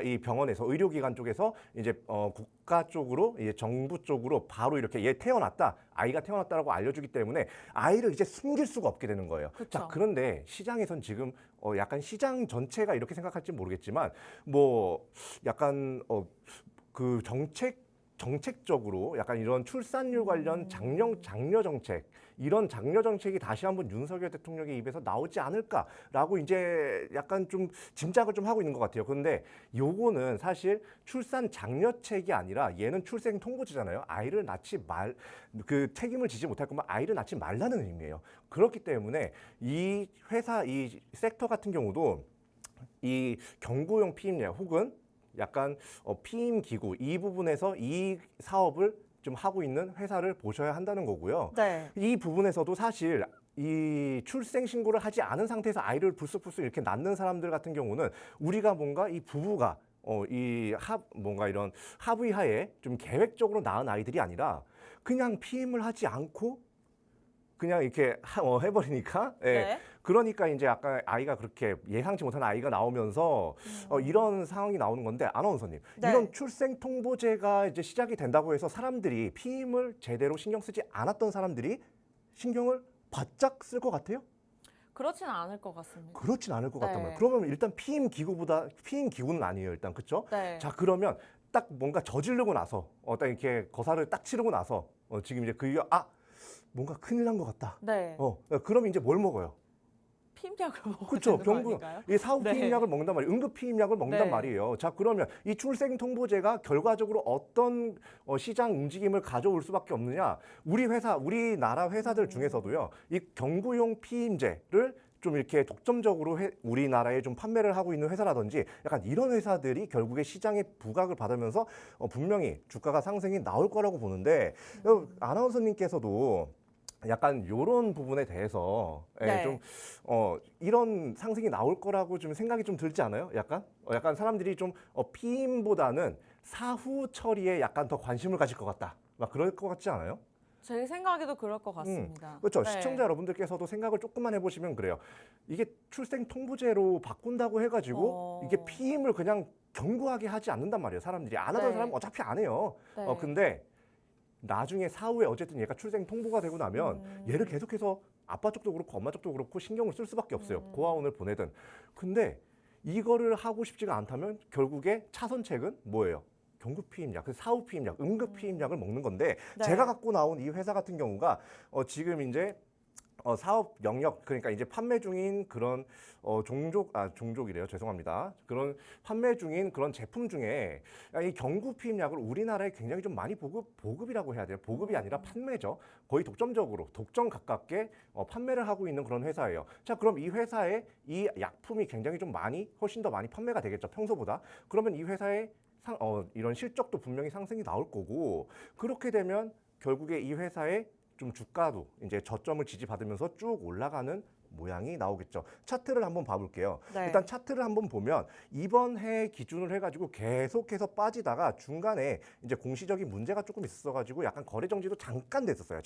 이 병원에서 의료기관 쪽에서 이제 국가 쪽으로 이제 정부 쪽으로 바로 이렇게 아이가 태어났다라고 알려주기 때문에 아이를 이제 숨길 수가 없게 되는 거예요. 그쵸. 자, 그런데 시장에선 지금 약간 시장 전체가 이렇게 생각할지 모르겠지만 뭐 약간 그 정책적으로 약간 이런 출산율 관련 장려 정책 이런 장려 정책이 다시 한번 윤석열 대통령의 입에서 나오지 않을까라고 이제 약간 좀 짐작을 좀 하고 있는 것 같아요. 그런데 요거는 사실 출산 장려책이 아니라 얘는 출생 통보제잖아요. 아이를 낳지 그 책임을 지지 못할 거면 아이를 낳지 말라는 의미예요. 그렇기 때문에 이 회사 이 섹터 같은 경우도 이 경구용 피임약 혹은 약간 피임 기구 이 부분에서 이 사업을 좀 하고 있는 회사를 보셔야 한다는 거고요. 네. 이 부분에서도 사실 이 출생 신고를 하지 않은 상태에서 아이를 불쑥불쑥 이렇게 낳는 사람들 같은 경우는 우리가 뭔가 이 부부가 뭔가 이런 합의하에 좀 계획적으로 낳은 아이들이 아니라 그냥 피임을 하지 않고 그냥 이렇게 해버리니까 네. 그러니까 이제 아까 아이가 그렇게 예상치 못한 아이가 나오면서 이런 상황이 나오는 건데 아나운서님 네. 이런 출생 통보제가 이제 시작이 된다고 해서 사람들이 피임을 제대로 신경 쓰지 않았던 사람들이 신경을 바짝 쓸 것 같아요? 그렇지는 않을 것 같습니다. 그렇진 않을 것 네. 같단 말이에요. 그러면 일단 피임 기구는 아니에요. 일단 그렇죠? 네. 자, 그러면 딱 뭔가 저지르고 나서 딱 이렇게 거사를 딱 치르고 나서 지금 이제 뭔가 큰일 난 것 같다. 네. 그럼 이제 뭘 먹어요? 피임약을 먹어야 그렇죠. 되는 거 아닌가요? 이 사후 네. 피임약을 먹는단 말이에요. 응급 피임약을 먹는단 네. 말이에요. 자, 그러면 이 출생 통보제가 결과적으로 어떤 시장 움직임을 가져올 수밖에 없느냐? 우리나라 회사들 중에서도요. 이 경구용 피임제를 좀 이렇게 독점적으로 우리나라에 좀 판매를 하고 있는 회사라든지 약간 이런 회사들이 결국에 시장에 부각을 받으면서 분명히 주가가 상승이 나올 거라고 보는데 아나운서님께서도 약간 이런 부분에 대해서 네. 좀 이런 상승이 나올 거라고 좀 생각이 좀 들지 않아요? 약간 사람들이 좀 피임보다는 사후 처리에 약간 더 관심을 가질 것 같다. 막 그럴 것 같지 않아요? 제 생각에도 그럴 것 같습니다. 그렇죠. 네. 시청자 여러분들께서도 생각을 조금만 해보시면 그래요. 이게 출생통부제로 바꾼다고 해가지고 이게 피임을 그냥 경고하게 하지 않는단 말이에요. 사람들이 안 하던 네. 사람은 어차피 안 해요. 네. 근데 나중에 사후에 어쨌든 얘가 출생통보가 되고 나면 얘를 계속해서 아빠 쪽도 그렇고 엄마 쪽도 그렇고 신경을 쓸 수밖에 없어요. 고아원을 보내든. 근데 이거를 하고 싶지가 않다면 결국에 차선책은 뭐예요? 경구피임약, 사후피임약, 응급피임약을 먹는 건데 네. 제가 갖고 나온 이 회사 같은 경우가 지금 이제 사업 영역, 그러니까 이제 판매 중인 그런 종족이래요. 죄송합니다. 그런 판매 중인 그런 제품 중에 이 경구피임약을 우리나라에 굉장히 좀 많이 보급이라고 해야 돼요. 보급이 아니라 판매죠. 거의 독점적으로, 독점 가깝게 판매를 하고 있는 그런 회사예요. 자, 그럼 이 회사에 이 약품이 굉장히 좀 훨씬 더 많이 판매가 되겠죠. 평소보다. 그러면 이 회사의 이런 실적도 분명히 상승이 나올 거고, 그렇게 되면 결국에 이 회사의 좀 주가도 이제 저점을 지지받으면서 쭉 올라가는 모양이 나오겠죠. 차트를 한번 봐볼게요. 네. 일단 차트를 한번 보면 이번 해 기준을 해가지고 계속해서 빠지다가 중간에 이제 공시적인 문제가 조금 있었어가지고 약간 거래 정지도 잠깐 됐었어요.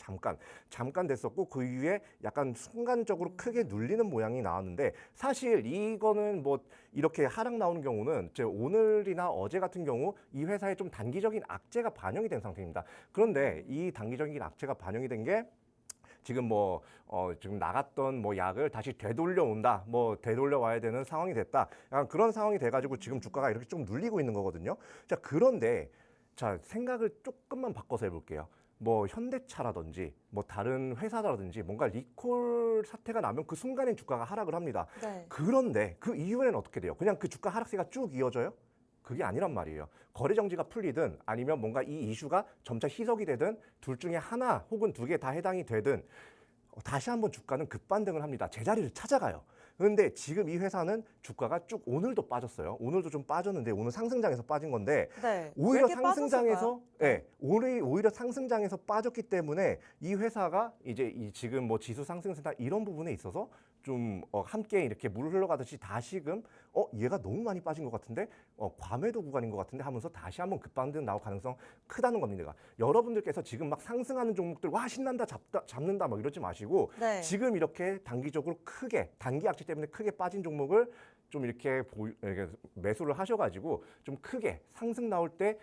잠깐 됐었고 그 이후에 약간 순간적으로 크게 눌리는 모양이 나왔는데 사실 이거는 뭐 이렇게 하락 나오는 경우는 이제 오늘이나 어제 같은 경우 이 회사에 좀 단기적인 악재가 반영이 된 상태입니다. 그런데 이 단기적인 악재가 반영이 된 게 지금 지금 나갔던 약을 다시 되돌려온다, 되돌려 와야 되는 상황이 됐다. 약간 그런 상황이 돼가지고 지금 주가가 이렇게 좀 눌리고 있는 거거든요. 자, 그런데 자, 생각을 조금만 바꿔서 해볼게요. 현대차라든지 다른 회사라든지 뭔가 리콜 사태가 나면 그 순간엔 주가가 하락을 합니다. 네. 그런데 그 이후에는 어떻게 돼요? 그냥 그 주가 하락세가 쭉 이어져요? 그게 아니란 말이에요. 거래 정지가 풀리든 아니면 뭔가 이 이슈가 점차 희석이 되든 둘 중에 하나 혹은 두 개 다 해당이 되든 다시 한번 주가는 급반등을 합니다. 제자리를 찾아가요. 그런데 지금 이 회사는 주가가 쭉 오늘도 빠졌어요. 오늘도 좀 빠졌는데 오늘 상승장에서 빠진 건데 네. 오히려 왜 이렇게 상승장에서 빠졌을까요? 오히려 상승장에서 빠졌기 때문에 이 회사가 이제 지금 지수 상승세나 이런 부분에 있어서 좀 함께 이렇게 물 흘러가듯이 다시금 얘가 너무 많이 빠진 것 같은데 과매도 구간인 것 같은데 하면서 다시 한번 급반등 나올 가능성 크다는 겁니다. 여러분들께서 지금 막 상승하는 종목들 와 신난다 잡는다 막 이러지 마시고 네. 지금 이렇게 단기적으로 크게 단기 악재 때문에 크게 빠진 종목을 좀 이렇게 매수를 하셔가지고 좀 크게 상승 나올 때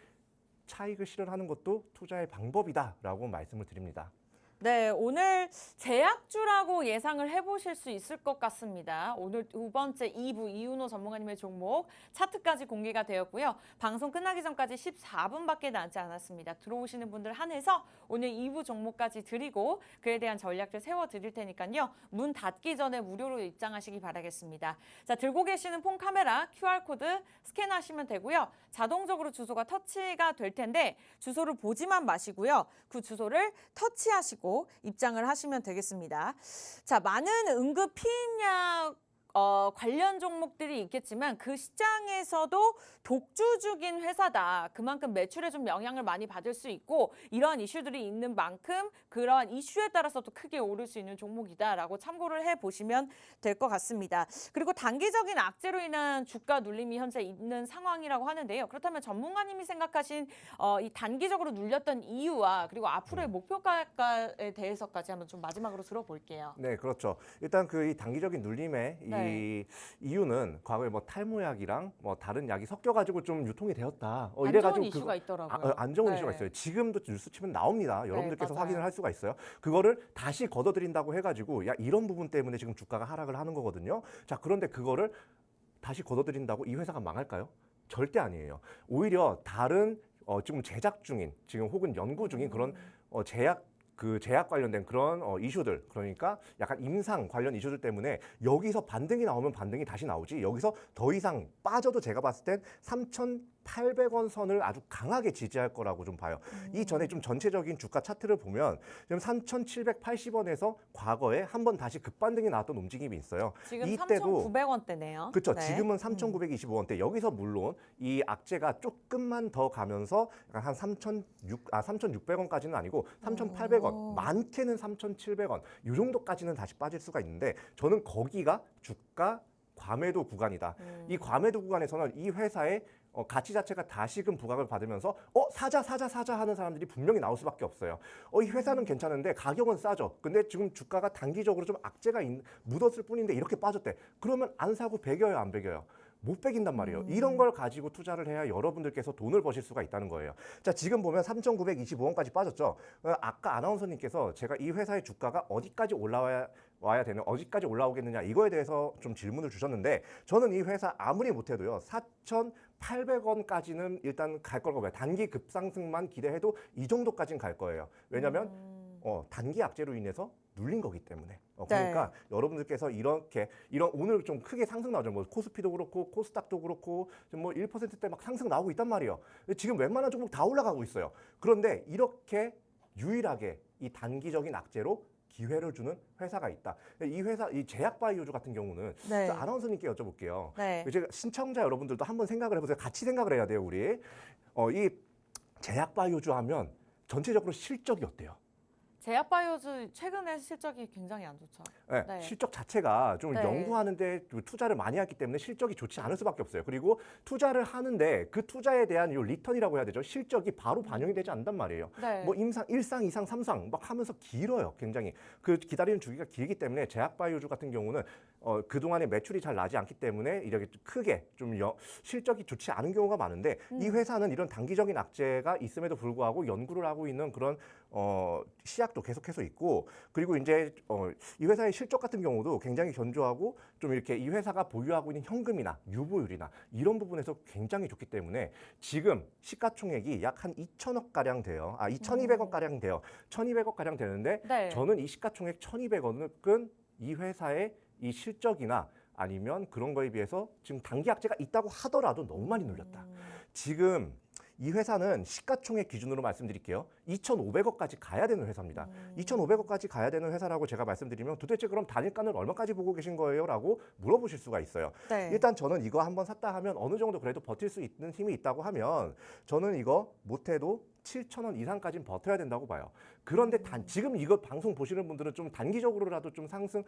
차익을 실현하는 것도 투자의 방법이다라고 말씀을 드립니다. 네, 오늘 제약주라고 예상을 해보실 수 있을 것 같습니다. 오늘 두 번째 2부 이윤호 전문가님의 종목 차트까지 공개가 되었고요. 방송 끝나기 전까지 14분밖에 남지 않았습니다. 들어오시는 분들 한해서 오늘 2부 종목까지 드리고 그에 대한 전략들 세워드릴 테니까요. 문 닫기 전에 무료로 입장하시기 바라겠습니다. 자, 들고 계시는 폰 카메라 QR코드 스캔하시면 되고요. 자동적으로 주소가 터치가 될 텐데 주소를 보지만 마시고요. 그 주소를 터치하시고 입장을 하시면 되겠습니다. 자, 많은 응급 피임약 관련 종목들이 있겠지만 그 시장에서도 독주적인 회사다. 그만큼 매출에 좀 영향을 많이 받을 수 있고 이러한 이슈들이 있는 만큼 그러한 이슈에 따라서도 크게 오를 수 있는 종목이다라고 참고를 해보시면 될 것 같습니다. 그리고 단기적인 악재로 인한 주가 눌림이 현재 있는 상황이라고 하는데요. 그렇다면 전문가님이 생각하신 이 단기적으로 눌렸던 이유와 그리고 앞으로의 목표가에 대해서까지 한번 좀 마지막으로 들어볼게요. 네, 그렇죠. 일단 이 단기적인 눌림의 네. 이 이유는 과거에 탈모약이랑 다른 약이 섞여가지고 좀 유통이 되었다. 안 좋은 이슈가 있더라고요. 안 좋은 네. 이슈가 있어요. 지금도 뉴스 치면 나옵니다. 여러분들께서 맞아요. 확인을 할 수가 있어요. 그거를 다시 걷어들인다고 해가지고 이런 부분 때문에 지금 주가가 하락을 하는 거거든요. 자, 그런데 그거를 다시 걷어들인다고 이 회사가 망할까요? 절대 아니에요. 오히려 다른 지금 제작 중인 혹은 연구 중인 그런 제약 관련된 그런 이슈들, 그러니까 약간 임상 관련 이슈들 때문에 여기서 반등이 나오면 반등이 다시 나오지, 여기서 더 이상 빠져도 제가 봤을 땐 3,800원 선을 아주 강하게 지지할 거라고 좀 봐요. 이전에 좀 전체적인 주가 차트를 보면 지금 3,780원에서 과거에 한번 다시 급반등이 나왔던 움직임이 있어요. 지금 이때도 3,900원대네요. 그렇죠. 네. 지금은 3,925원대. 여기서 물론 이 악재가 조금만 더 가면서 약간 한 3,600원까지는 아니고 3,800원, 많게는 3,700원 이 정도까지는 다시 빠질 수가 있는데 저는 거기가 주가 과매도 구간이다. 이 과매도 구간에서는 이 회사의 가치 자체가 다시금 부각을 받으면서 사자 하는 사람들이 분명히 나올 수밖에 없어요. 이 회사는 괜찮은데 가격은 싸죠. 근데 지금 주가가 단기적으로 좀 악재가 묻었을 뿐인데 이렇게 빠졌대. 그러면 안 사고 배겨요, 안 배겨요? 못 배긴단 말이에요. 이런 걸 가지고 투자를 해야 여러분들께서 돈을 버실 수가 있다는 거예요. 자, 지금 보면 3,925원까지 빠졌죠. 아까 아나운서님께서 제가 이 회사의 주가가 어디까지 올라와야 되는, 어디까지 올라오겠느냐 이거에 대해서 좀 질문을 주셨는데 저는 이 회사 아무리 못해도요 4,800원까지는 일단 갈 거라고 봐요. 단기 급상승만 기대해도 이 정도까지는 갈 거예요. 왜냐하면 단기 악재로 인해서 눌린 거기 때문에. 그러니까 여러분들께서 이런 오늘 좀 크게 상승 나오죠. 뭐 코스피도 그렇고 코스닥도 그렇고 뭐 1%대 막 상승 나오고 있단 말이에요. 지금 웬만한 종목 다 올라가고 있어요. 그런데 이렇게 유일하게 이 단기적인 악재로 기회를 주는 회사가 있다. 이 회사, 이 제약바이오주 같은 경우는 아나운서님께 여쭤볼게요. 이제 신청자 여러분들도 한번 생각을 해보세요. 같이 생각을 해야 돼요, 우리. 이 제약바이오주 하면 전체적으로 실적이 어때요? 제약바이오주 최근에 실적이 굉장히 안 좋죠. 네, 실적 자체가 좀 연구하는데 투자를 많이 했기 때문에 실적이 좋지 않을 수밖에 없어요. 그리고 투자를 하는데 그 투자에 대한 요 리턴이라고 해야 되죠. 실적이 바로 반영이 되지 않는단 말이에요. 뭐 1상, 2상, 3상 막 하면서 길어요. 굉장히. 그 기다리는 주기가 길기 때문에 제약바이오주 같은 경우는 그동안에 매출이 잘 나지 않기 때문에 이렇게 크게 좀 실적이 좋지 않은 경우가 많은데 이 회사는 이런 단기적인 악재가 있음에도 불구하고 연구를 하고 있는 그런 시약도 계속해서 있고 그리고 이제 이 회사의 실적 같은 경우도 굉장히 견조하고 좀 이렇게 이 회사가 보유하고 있는 현금이나 유보율이나 이런 부분에서 굉장히 좋기 때문에 지금 시가총액이 약 한 2천억 가량 돼요. 2,200억 가량 돼요. 1,200억 가량 되는데 저는 이 시가총액 1,200억은 이 회사의 이 실적이나 아니면 그런 거에 비해서 지금 단기 악재가 있다고 하더라도 너무 많이 눌렸다. 지금 이 회사는 시가총액 기준으로 말씀드릴게요. 2,500억까지 가야 되는 회사입니다. 2,500억까지 가야 되는 회사라고 제가 말씀드리면 도대체 그럼 단일가는 얼마까지 보고 계신 거예요? 라고 물어보실 수가 있어요. 일단 저는 이거 한번 샀다 하면 어느 정도 그래도 버틸 수 있는 힘이 있다고 하면 저는 이거 못해도 7,000원 이상까지는 버텨야 된다고 봐요. 그런데 지금 이거 방송 보시는 분들은 좀 단기적으로라도 좀 상승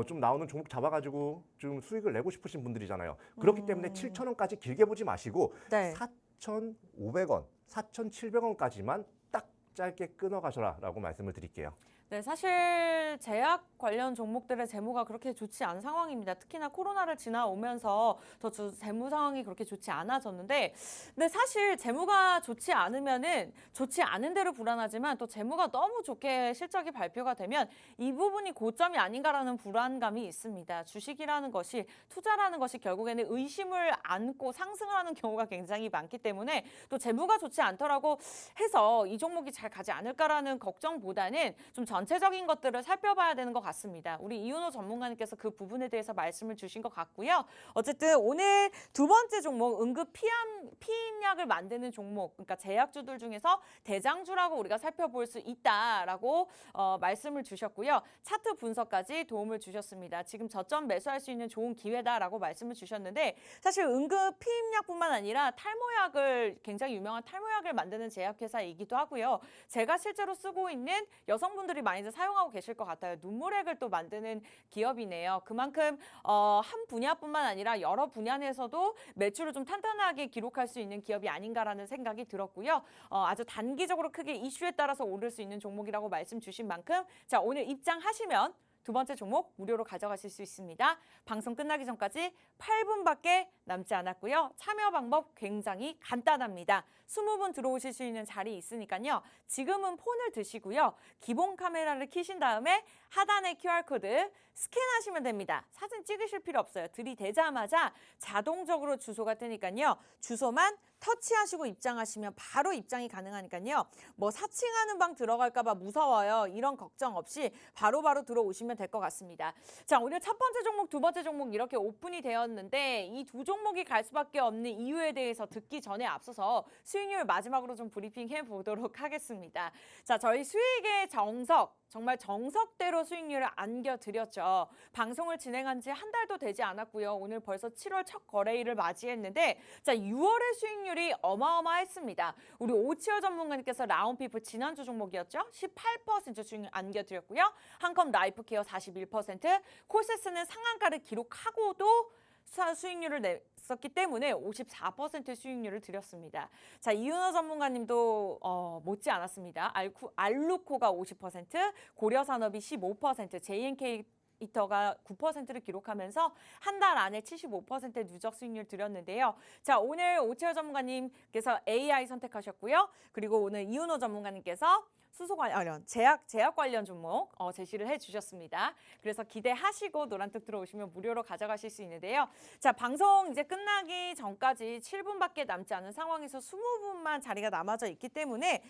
좀 나오는 종목 잡아가지고 좀 수익을 내고 싶으신 분들이잖아요. 그렇기 때문에 7,000원까지 길게 보지 마시고 4,500원, 4,700원까지만 딱 짧게 끊어가셔라라고 말씀을 드릴게요. 네, 사실 제약 관련 종목들의 재무가 그렇게 좋지 않은 상황입니다. 특히나 코로나를 지나오면서 더 재무 상황이 그렇게 좋지 않아졌는데, 근데 사실 재무가 좋지 않으면은 좋지 않은 대로 불안하지만 또 재무가 너무 좋게 실적이 발표가 되면 이 부분이 고점이 아닌가라는 불안감이 있습니다. 주식이라는 것이 투자라는 것이 결국에는 의심을 안고 상승을 하는 경우가 굉장히 많기 때문에 또 재무가 좋지 않더라고 해서 이 종목이 잘 가지 않을까라는 걱정보다는 좀 전체적인 것들을 살펴봐야 되는 것 같습니다. 우리 이윤호 전문가님께서 그 부분에 대해서 말씀을 주신 것 같고요. 어쨌든 오늘 두 번째 종목 응급 피임약을 만드는 종목, 그러니까 제약주들 중에서 대장주라고 우리가 살펴볼 수 있다라고 말씀을 주셨고요. 차트 분석까지 도움을 주셨습니다. 지금 저점 매수할 수 있는 좋은 기회다라고 말씀을 주셨는데 사실 응급 피임약뿐만 아니라 탈모약을 굉장히 유명한 탈모약을 만드는 제약회사이기도 하고요. 제가 실제로 쓰고 있는 여성분들이 많이들 사용하고 계실 것 같아요. 눈물액을 또 만드는 기업이네요. 그만큼 한 분야뿐만 아니라 여러 분야 내에서도 매출을 좀 탄탄하게 기록할 수 있는 기업이 아닌가라는 생각이 들었고요. 아주 단기적으로 크게 이슈에 따라서 오를 수 있는 종목이라고 말씀 주신 만큼 자, 오늘 입장하시면 두 번째 종목 무료로 가져가실 수 있습니다. 방송 끝나기 전까지 8분밖에 남지 않았고요. 참여 방법 굉장히 간단합니다. 20분 들어오실 수 있는 자리 있으니까요. 지금은 폰을 드시고요. 기본 카메라를 켜신 다음에 하단의 QR코드 스캔하시면 됩니다. 사진 찍으실 필요 없어요. 들이대자마자 자동적으로 주소가 뜨니까요. 주소만 터치하시고 입장하시면 바로 입장이 가능하니까요. 뭐 사칭하는 방 들어갈까 봐 무서워요. 이런 걱정 없이 바로바로 들어오시면 될 것 같습니다. 자, 오늘 첫 번째 종목, 두 번째 종목 이렇게 오픈이 되었는데 이 두 종목이 갈 수밖에 없는 이유에 대해서 듣기 전에 앞서서 수익률 마지막으로 좀 브리핑해 보도록 하겠습니다. 자, 저희 수익의 정석, 정말 정석대로 수익률을 안겨드렸죠. 방송을 진행한 지 한 달도 되지 않았고요. 오늘 벌써 7월 첫 거래일을 맞이했는데 자, 6월의 수익률이 어마어마했습니다. 우리 오치열 전문가님께서 라운피프 지난주 종목이었죠. 18% 수익률 안겨드렸고요. 한컴 라이프케어 41%, 콜세스는 상한가를 기록하고도 수익률을 냈었기 때문에 54%의 수익률을 드렸습니다. 자, 이윤호 전문가님도 못지 않았습니다. 알루코가 50%, 고려산업이 15%, JNK 이터가 9%를 기록하면서 한 달 안에 75%의 누적 수익률 드렸는데요. 자, 오늘 오채열 전문가님께서 AI 선택하셨고요. 그리고 오늘 이윤호 전문가님께서 제약 관련 종목 제시를 해주셨습니다. 그래서 기대하시고 노란톡 들어오시면 무료로 가져가실 수 있는데요. 자, 방송 이제 끝나기 전까지 7분밖에 남지 않은 상황에서 20분만 자리가 남아져 있기 때문에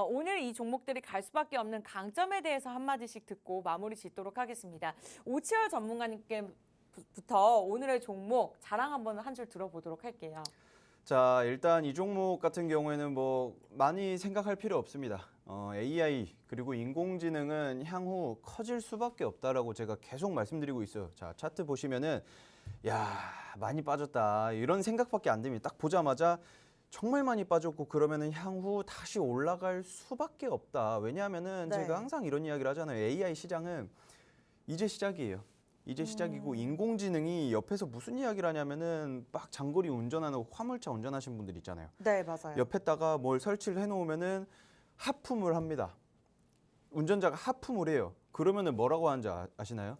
오늘 이 종목들이 갈 수밖에 없는 강점에 대해서 한마디씩 듣고 마무리 짓도록 하겠습니다. 오치열 전문가님께부터 오늘의 종목 자랑 한번 한 줄 들어보도록 할게요. 자, 일단 이 종목 같은 경우에는 뭐 많이 생각할 필요 없습니다. AI 그리고 인공지능은 향후 커질 수밖에 없다라고 제가 계속 말씀드리고 있어요. 자, 차트 보시면은 야, 많이 빠졌다. 이런 생각밖에 안 듭니다. 딱 보자마자 정말 많이 빠졌고 그러면은 향후 다시 올라갈 수밖에 없다. 왜냐하면은 네. 제가 항상 이런 이야기를 하잖아요. AI 시장은 이제 시작이에요. 이제 시작이고 인공지능이 옆에서 무슨 이야기를 하냐면은 막 장거리 운전하는 화물차 운전하시는 분들 있잖아요. 네, 맞아요. 옆에다가 뭘 설치를 해놓으면은 하품을 합니다. 운전자가 하품을 해요. 그러면은 뭐라고 하는지 아시나요?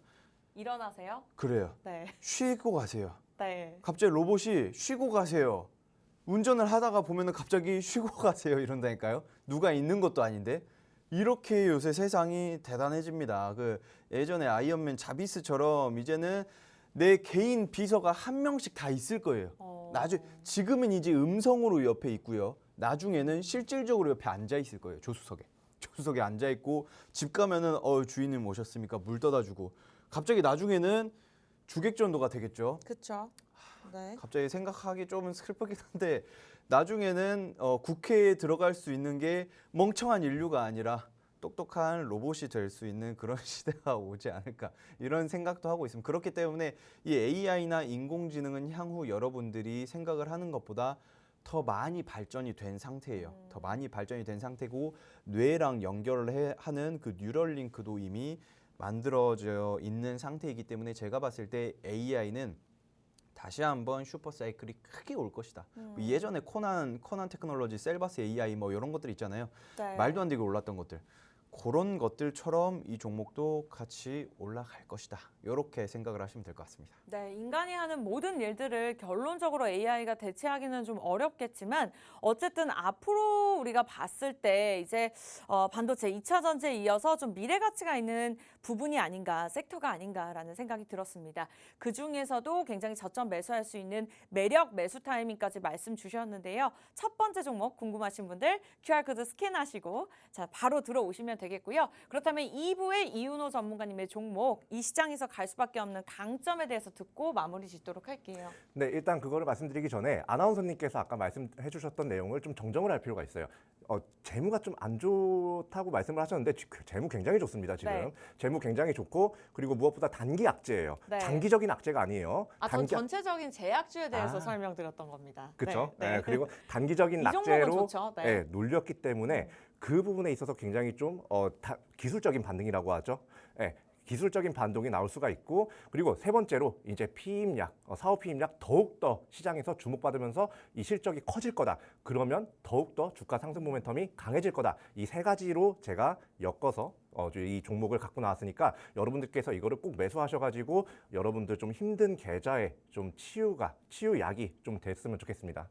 일어나세요? 그래요. 네. 쉬고 가세요. 네. 갑자기 로봇이 쉬고 가세요. 운전을 하다가 보면은 갑자기 쉬고 가세요 이런다니까요. 누가 있는 것도 아닌데. 이렇게 요새 세상이 대단해집니다. 그 예전에 아이언맨 자비스처럼 이제는 내 개인 비서가 한 명씩 다 있을 거예요. 지금은 이제 음성으로 옆에 있고요. 나중에는 실질적으로 옆에 앉아 있을 거예요. 조수석에 앉아 있고 집 가면은 주인님 오셨습니까? 물 떠다 주고. 갑자기 나중에는 주객전도가 되겠죠. 그렇죠. 네. 갑자기 생각하기 좀 슬프긴 한데 나중에는 국회에 들어갈 수 있는 게 멍청한 인류가 아니라 똑똑한 로봇이 될 수 있는 그런 시대가 오지 않을까 이런 생각도 하고 있습니다. 그렇기 때문에 이 AI나 인공지능은 향후 여러분들이 생각을 하는 것보다 더 많이 발전이 된 상태예요. 더 많이 발전이 된 상태고 뇌랑 연결을 하는 그 뉴럴링크도 이미 만들어져 있는 상태이기 때문에 제가 봤을 때 AI는 다시 한번 슈퍼 사이클이 크게 올 것이다. 예전에 코난 테크놀로지, 셀바스 AI 뭐 이런 것들 있잖아요. 네. 말도 안 되게 올랐던 것들. 그런 것들처럼 이 종목도 같이 올라갈 것이다. 이렇게 생각을 하시면 될 것 같습니다. 네, 인간이 하는 모든 일들을 결론적으로 AI가 대체하기는 좀 어렵겠지만 어쨌든 앞으로 우리가 봤을 때 이제 반도체 2차 전지에 이어서 좀 미래 가치가 있는 부분이 아닌가, 섹터가 아닌가라는 생각이 들었습니다. 그중에서도 굉장히 저점 매수할 수 있는 매력 매수 타이밍까지 말씀 주셨는데요. 첫 번째 종목 궁금하신 분들 QR코드 스캔하시고 자, 바로 들어오시면 되겠고요. 그렇다면 2부의 이윤호 전문가님의 종목, 이 시장에서 갈 수밖에 없는 강점에 대해서 듣고 마무리 짓도록 할게요. 네, 일단 그거를 말씀드리기 전에 아나운서님께서 아까 말씀해 주셨던 내용을 좀 정정을 할 필요가 있어요. 재무가 좀 안 좋다고 말씀을 하셨는데 재무 굉장히 좋습니다, 지금. 네. 재무 굉장히 좋고 그리고 무엇보다 단기 악재예요. 네. 장기적인 악재가 아니에요. 전 전체적인 제약주에 대해서 설명드렸던 겁니다. 그렇죠. 네. 네, 그리고 단기적인 이 종목은 낙재로 좋죠. 네. 눌렸기 때문에 그 부분에 있어서 굉장히 좀 기술적인 반등이라고 하죠. 네, 기술적인 반동이 나올 수가 있고 그리고 세 번째로 이제 피임약, 사업 피임약 더욱더 시장에서 주목받으면서 이 실적이 커질 거다. 그러면 더욱더 주가 상승 모멘텀이 강해질 거다. 이 세 가지로 제가 엮어서 이 종목을 갖고 나왔으니까 여러분들께서 이거를 꼭 매수하셔가지고 여러분들 좀 힘든 계좌에 좀 치유약이 좀 됐으면 좋겠습니다.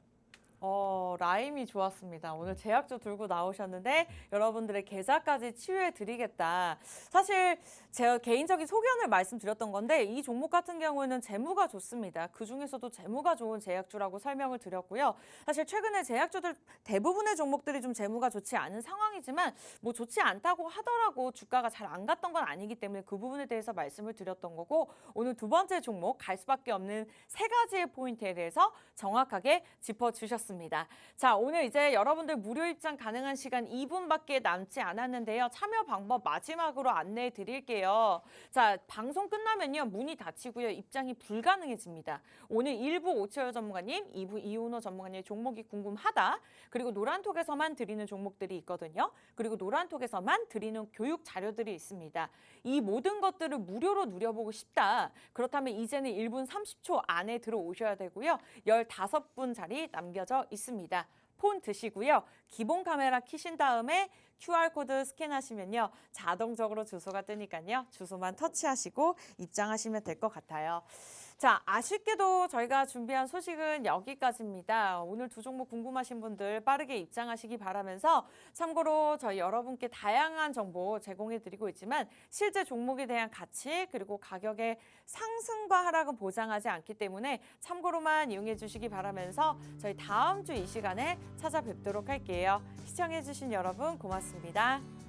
라임이 좋았습니다. 오늘 제약주 들고 나오셨는데 여러분들의 계좌까지 치유해 드리겠다. 사실 제가 개인적인 소견을 말씀드렸던 건데 이 종목 같은 경우에는 재무가 좋습니다. 그중에서도 재무가 좋은 제약주라고 설명을 드렸고요. 사실 최근에 제약주들 대부분의 종목들이 좀 재무가 좋지 않은 상황이지만 뭐 좋지 않다고 하더라고 주가가 잘 안 갔던 건 아니기 때문에 그 부분에 대해서 말씀을 드렸던 거고 오늘 두 번째 종목 갈 수밖에 없는 세 가지의 포인트에 대해서 정확하게 짚어주셨습니다. 좋습니다. 자, 오늘 이제 여러분들 무료 입장 가능한 시간 2분밖에 남지 않았는데요. 참여 방법 마지막으로 안내해 드릴게요. 자, 방송 끝나면요. 문이 닫히고요. 입장이 불가능해집니다. 오늘 1부 오채열 전문가님, 2부 이윤호 전문가님 종목이 궁금하다. 그리고 노란톡에서만 드리는 종목들이 있거든요. 그리고 노란톡에서만 드리는 교육 자료들이 있습니다. 이 모든 것들을 무료로 누려보고 싶다. 그렇다면 이제는 1분 30초 안에 들어오셔야 되고요. 15분 자리 남겨져 있습니다. 폰 드시고요. 기본 카메라 켜신 다음에 QR코드 스캔하시면요. 자동적으로 주소가 뜨니까요. 주소만 터치하시고 입장하시면 될 것 같아요. 자, 아쉽게도 저희가 준비한 소식은 여기까지입니다. 오늘 두 종목 궁금하신 분들 빠르게 입장하시기 바라면서 참고로 저희 여러분께 다양한 정보 제공해드리고 있지만 실제 종목에 대한 가치 그리고 가격의 상승과 하락은 보장하지 않기 때문에 참고로만 이용해 주시기 바라면서 저희 다음 주 이 시간에 찾아뵙도록 할게요. 시청해주신 여러분 고맙습니다.